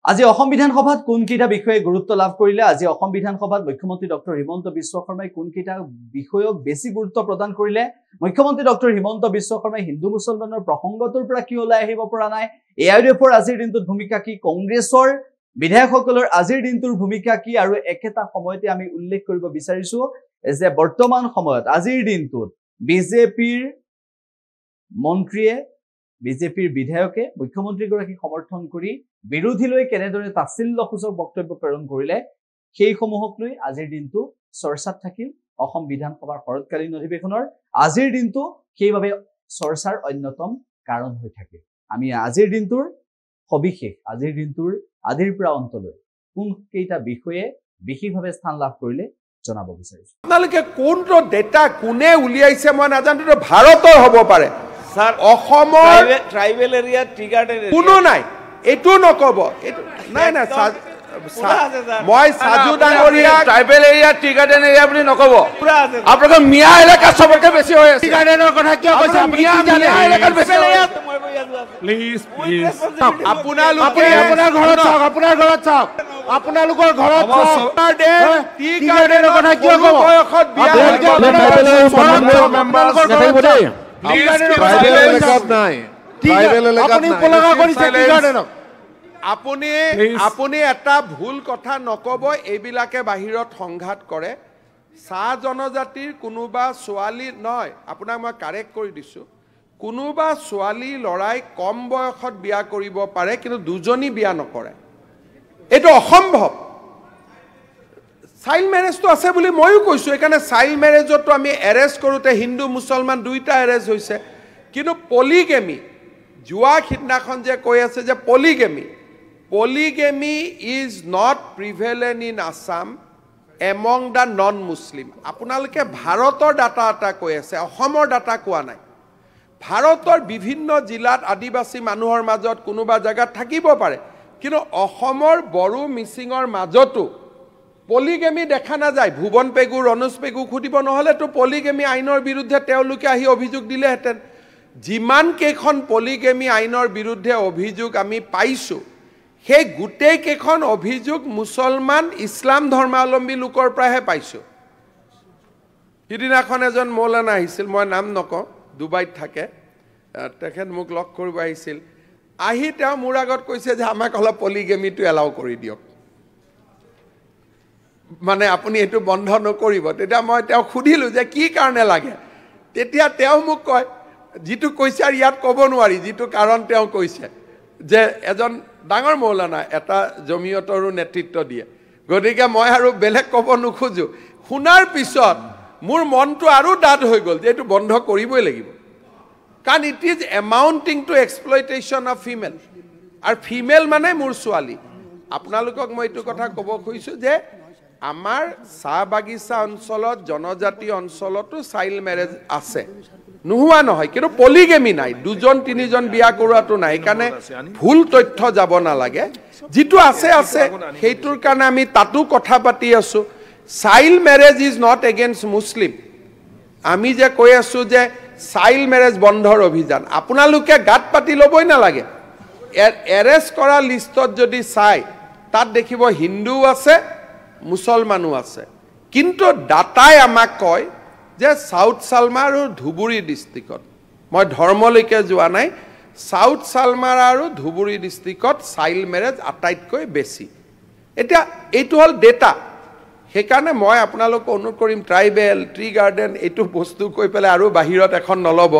আজি অসম বিধানসভাত কোনকেইটা বিষয়ে গুৰুত্ব লাভ কৰিলে আজি অসম বিধানসভাত মুখ্যমন্ত্ৰী ডক্টৰ হিমন্ত বিশ্ব শৰ্মাই কোনকেইটা বিষয়ক বেছি গুৰুত্ব প্ৰদান কৰিলে মুখ্যমন্ত্ৰী ডক্টৰ হিমন্ত বিশ্ব শৰ্মাই হিন্দু মুছলমানৰ প্ৰসংগটোৰ পৰা কি ওলাই আহিব পৰা নাই এআইডিএফৰ আজিৰ দিনটোত ভূমিকা কি কংগ্ৰেছৰ বিধায়কসকলৰ আজিৰ দিনটোৰ ভূমিকা কি আৰু একেটা সময়তে আমি উল্লেখ কৰিব বিচাৰিছো যে বৰ্তমান সময়ত আজিৰ দিনটোত বিজেপিৰ মন্ত্ৰীয়ে বিজেপিৰ বিধায়কে মুখ্যমন্ত্ৰী গৰাকী সমৰ্থন কৰি বিৰোধীলৈ কেনেদৰে তাচ্ছিল্যসূচক বক্তব্য প্ৰেৰণ কৰিলে সেই সমূহক লৈ আজিৰ দিনটো চৰ্চাত থাকিল অসম বিধানসভাৰ শৰৎকালীন অধিৱেশনৰ আজিৰ দিনটো সেইভাবে চৰ্চাৰ অন্যতম কাৰণ হৈ থাকে আমি আজিৰ দিনটোৰ সবিশেষ আজিৰ দিনটোৰ আদিৰ পৰা অন্তলৈ কোন কেইটা বিষয়ে বিশেষভাৱে স্থান লাভ কৰিলে জনাব বিচাৰিছো আপোনালোকে কোনটো ডেটা কোনে উলিয়াইছে মই নাজানো তো ভাৰতৰ হ'ব পাৰে স্যাৰ অসমৰ ট্ৰাইবেল এৰিয়া ট্ৰিগাৰ্ডেড কোনো নাই এটো নকব এটো নাই না মই সাজু ডাঙৰীয়া ট্ৰাইবেল এৰিয়া ট্ৰিগাৰ্ডেন এৰিয়া বুলি নকব পুৰা আছে আপোনালোকৰ মিয়া এলেকা সবৰকে বেছি হৈ আছে ট্ৰিগাৰ্ডেনৰ কথা কিয় কৈছে আপুনি মিয়া এলেকাত বেছি হৈ আছে মই বই আছো প্লিজ আপোনালোকে আপোনাৰ ঘৰত চাওক আপোনালোকৰ ঘৰত চাওক ট্ৰিগাৰ্ডেনৰ কথা কিয় কব বয়সত বিয়া আপুনি এটা ভুল কথা নকব এইবিলাকে বাহিৰত সংঘাত কৰে চাহ জনজাতিৰ কোনোবা ছোৱালী নহয় আপোনাক মই কাৰেক্ট কৰি দিছো কোনোবা ছোৱালী লৰাই কম বয়সত বিয়া কৰিব পাৰে কিন্তু দুজনী বিয়া নকৰে এটো অসম্ভৱ চাইল্ড ম্যাৰেজটো আছে বুলি মইও কৈছো এখানে চাইল্ড ম্যাৰেজটো আমি এৰেষ্ট কৰোতে হিন্দু মুছলমান দুইটা এৰেষ্ট হৈছে কিন্তু পলিগেমি জুৱা খিদনাখন যে কৈ আছে যে polygamy is not prevalent in Assam among the non-Muslim. আপোনালোকে ভাৰতৰ ডাটা এটা কৈ আছে অসমৰ ডাটা কোৱা নাই ভাৰতৰ বিভিন্ন জিলাত আদিবাসী মানুহৰ মাজত কোনোবা জায়গাত থাকিব পাৰে কিন্তু অসমৰ বড়ো মিচিঙৰ মাজতো polygamy দেখা না যায় ভুবন পেগু ৰনুজ পেগু খুদিব নহলে তো polygamy আইনৰ বিৰুদ্ধে তেওঁলোকে আহি অভিযোগ দিলেহেঁতেন যিমান কেখন polygamy আইনৰ বিৰুদ্ধে অভিযোগ আমি পাইছো সেই গুটেই কেখন অভিযোগ মুছলমান ইছলাম ধৰ্মাৱলম্বী লোকৰ পৰাহে পাইছো হিদিনাখন এজন মৌলানা আহিছিল মই নাম নকওঁ দুবাইত থাকে তেখেত মোক লগ কৰিব আহিছিল আহি তেওঁ মোৰ আগত কৈছে যে আমাক অলপ পলিগেমিটো এলাউ কৰি দিয়ক মানে আপুনি এটো বন্ধ নকৰিব তেতিয়া মই তেওঁ খুদিলো যে কি কাৰণে লাগে তেতিয়া তেওঁ মোক কয় যিটো কৈছে আৰু ইয়াত ক'ব নোৱাৰি যিটো কাৰণ তেওঁ কৈছে যে এজন ডাঙৰ মৌলানা এটা জমিয়তৰো নেতৃত্ব দিয়ে গতিকে মই আৰু বেলেগ ক'ব নোখোজো শুনাৰ পিছত মোৰ মনটো আৰু ডাঠ হৈ গ'ল যে এটো বন্ধ কৰিবই লাগিব কাৰণ it is amounting to exploitation of female আৰু ফিমেল মানে মোৰ ছোৱালী আপোনালোকক মই এইটো কথা ক'ব খুজিছো যে আমাৰ চাহ বাগিচা অঞ্চলত জনজাতি অঞ্চলতো চাইল্ড ম্যাৰেজ আছে নোহোৱা নহয় কিন্তু পলিগেমি নাই দুজন তিনিজন বিয়া কৰোৱাটো নাই কাৰণে ভুল তথ্য যাব নালাগে যিটো আছে সেইটোৰ কাৰণে আমি তাতো কথা পাতি আছো চাইল্ড ম্যাৰেজ ইজ নট এগেইনষ্ট মুছলিম আমি যে কৈ আছো যে চাইল্ড ম্যাৰেজ বন্ধৰ অভিযান আপোনালোকে গাত পাতি ল'বই নালাগে এৰেষ্ট কৰা লিষ্টত যদি চাই তাত দেখিব হিন্দু আছে মুছলমানো আছে কিন্তু ডাটাই আমাক কয় যে সাউথ সালমা আৰু ধুবুৰী ডিস্ট্ৰিক্টত মই ধৰ্মলৈকে যোৱা নাই সাউথ সালমা আৰু ধুবুৰী ডিস্ট্ৰিক্টত চাইল্ড ম্যাৰেজ আটাইতকৈ বেছি এটা এইটো হল ডেটা সেইকাৰণে মই আপোনালোকক অনুৰোধ কৰিম ট্ৰাইবেল ট্ৰি গাৰ্ডেন এইটো বস্তু কৈ পেলাই আৰু বাহিৰত এখন নলব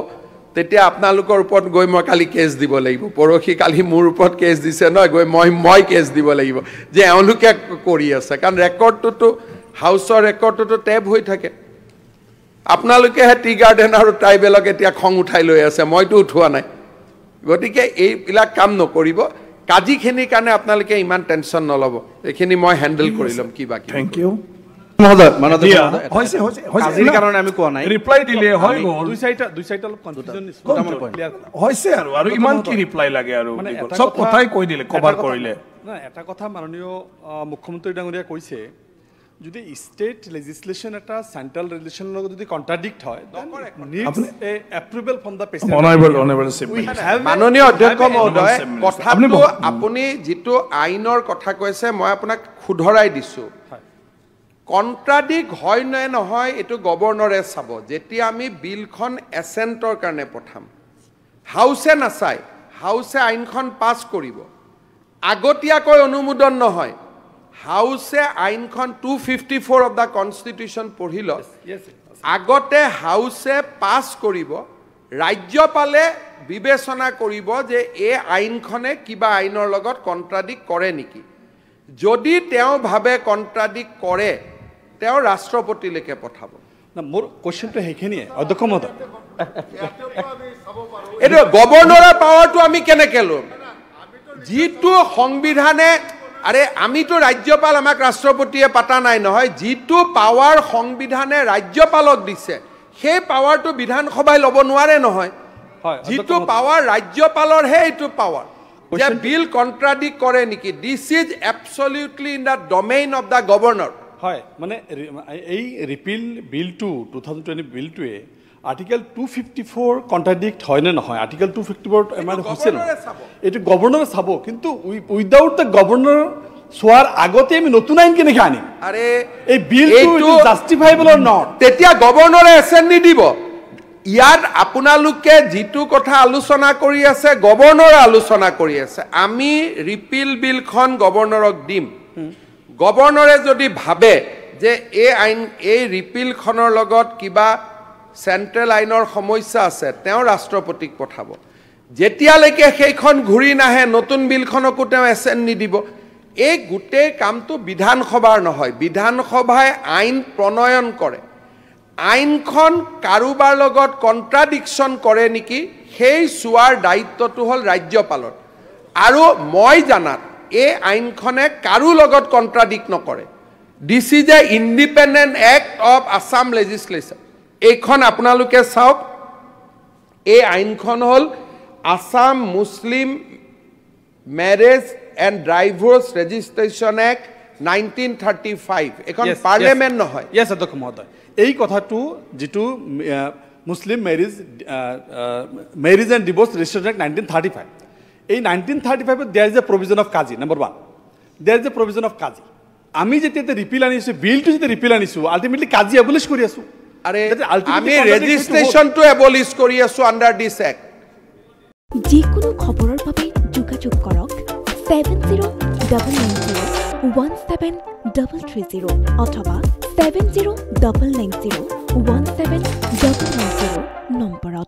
তেতিয়া আপোনালোকৰ ওপৰত গৈ মই কালি কেছ দিব লাগিব পৰখি কালি মোৰ ওপৰত কেছ দিছে নহয় গৈ মই কেছ দিব লাগিব যে এওঁলোকে কৰি আছে কাৰণ ৰেকৰ্ডটো হাউছৰ ৰেকৰ্ডটো টেপ হৈ থাকে আপোনালোকে টি গাৰ্ডেন আৰু ট্ৰাইবেলক এতিয়া খং উঠাই লৈ আছে মইতো উঠোৱা নাই গতিকে এইবিলাক কাম নকৰিব কাজিখিনিৰ কাৰণে আপোনালোকে ইমান টেনচন নলব এইখিনি মই হ্যান্ডল কৰি লম কি বাকি থ্যাংক ইউ কাজিৰ কাৰণে আমি কোৱা নাই ৰিপ্লাই দিলে হৈ গ'ল দুই সাইড অলপ কনফিউজন হৈছে আৰু ইমান কি ৰিপ্লাই লাগে আৰু সব কথাই কৈ দিলে কভাৰ কৰিলে না এটা কথা মাননীয় মুখ্যমন্ত্ৰী ডাঙৰীয়া কৈছে যদি ষ্টেট লেজিসলেশ্যন এটা চেণ্ট্ৰেল লেজিসলেশ্যনৰ লগত যদি কণ্ট্ৰাডিক্ট হয় approval from the president Honorable Chief Minister. মাননীয় অধ্যক্ষ মহোদয় আপুনি কথাটো বহক। আপুনি যিটো আইনৰ কথা কৈছে মই আপোনাক শুধৰাই দিছোঁ কণ্ট্ৰাডিক্ট হয় নে নহয় এইটো গভৰ্ণৰে চাব যেতিয়া আমি বিলখন এছেণ্টৰ কাৰণে পঠাম হাউচে নাচায় হাউচে আইনখন পাছ কৰিব আগতীয়াকৈ অনুমোদন নহয় হাউচে আইনখন 254 অফ দ্য কনষ্টিটিউশ্যন পঢ়ি লওক আগতে হাউচে পাছ কৰিব ৰাজ্যপালে বিবেচনা কৰিব যে এই আইনখনে কিবা আইনৰ লগত কণ্ট্ৰাডিক্ট কৰে নেকি যদি তেওঁ ভাবে কণ্ট্ৰাডিক্ট কৰে তেওঁ ৰাষ্ট্ৰপতিলৈকে পঠাব না মোৰ কোৱেশ্চনটো সেইখিনিয়ে অধ্যক্ষ মহোদয় এইটো গভৰ্ণৰৰ পাৱাৰটো আমি কেনেকৈ ল'ম যিটো সংবিধানে আৰে আমিতো ৰাজ্যপাল আমাক ৰাষ্ট্ৰপতিয়ে পাতা নাই নহয় যিটো পাৱাৰ সংবিধানে ৰাজ্যপালক দিছে সেই পাৱাৰটো বিধানসভাই ল'ব নোৱাৰে নহয় যিটো পাৱাৰ ৰাজ্যপালৰহে এইটো পাৱাৰ যে বিল কণ্ট্ৰাডিক্ট কৰে নেকি this is absolutely in the domain of the governor হয় মানে এই ৰিপিল বিলটো 2020 বিলটোৱে আৰ্টিকেল 254 কণ্ট্ৰাডিক্ট হয় নে নহয় আৰ্টিকেল 254 মানে হৈছে এইটো গভৰ্ণৰে চাব কিন্তু উইদাউট দ্য গভৰ্ণৰ চোৱাৰ আগতে আমি নতুন আইন কেনেকৈ আনিম আৰে এই বিলটো জাষ্টিফাইবল অৰ নট তেতিয়া গভৰ্ণৰে এছেণ্ট নিদিব ইয়াত আপোনালোকে যিটো কথা আলোচনা কৰি আছে গভৰ্ণৰে আলোচনা কৰি আছে আমি ৰিপিল বিলখন গভৰ্ণৰক দিম গভৰ্ণৰে যদি ভাবে যে এই ৰিপিলখনৰ লগত কিবা চেণ্ট্ৰেল আইনৰ সমস্যা আছে তেওঁ ৰাষ্ট্ৰপতিক পঠাব যেতিয়ালৈকে সেইখন ঘূৰি নাহে নতুন বিলখনকো তেওঁ এছেণ্ট নিদিব এই গোটেই কামটো বিধানসভাৰ নহয় বিধানসভাই আইন প্ৰণয়ন কৰে আইনখন কাৰোবাৰ লগত কণ্ট্ৰাডিকশ্যন কৰে নেকি সেই চোৱাৰ দায়িত্বটো হ'ল ৰাজ্যপালৰ আৰু মই জানাত এই আইনখনে কাৰো লগত কণ্ট্ৰাডিক্ট নকৰে this is a independent act of Assam legislation এইখন আপোনালোকে চাওক এই আইনখন হ'ল Assam Muslim marriage and divorce registration act 1935 এখন পাৰ্লিয়ামেণ্ট নহয় ইয়েছ অধ্যক্ষ মহোদয় এই কথাটো যিটো Muslim marriage and divorce registration act 1935 এই 1935 there is a provision of qazi number 1 there is a provision of qazi আমি যেতিয়া ৰিপিল আনিছোঁ বিলটো যেতিয়া ৰিপিল আনিছোঁ আল্টিমেটলি কাজি এবলিছ কৰি আছোঁ আৰে আমি ৰেজিষ্ট্ৰেশ্যনটো এবলিছ কৰি আছোঁ আণ্ডাৰ দিছ এক্ট যিকোনো খবৰৰ বাবে যোগাযোগ কৰক 7099017330 অথবা 7099017990 নম্বৰত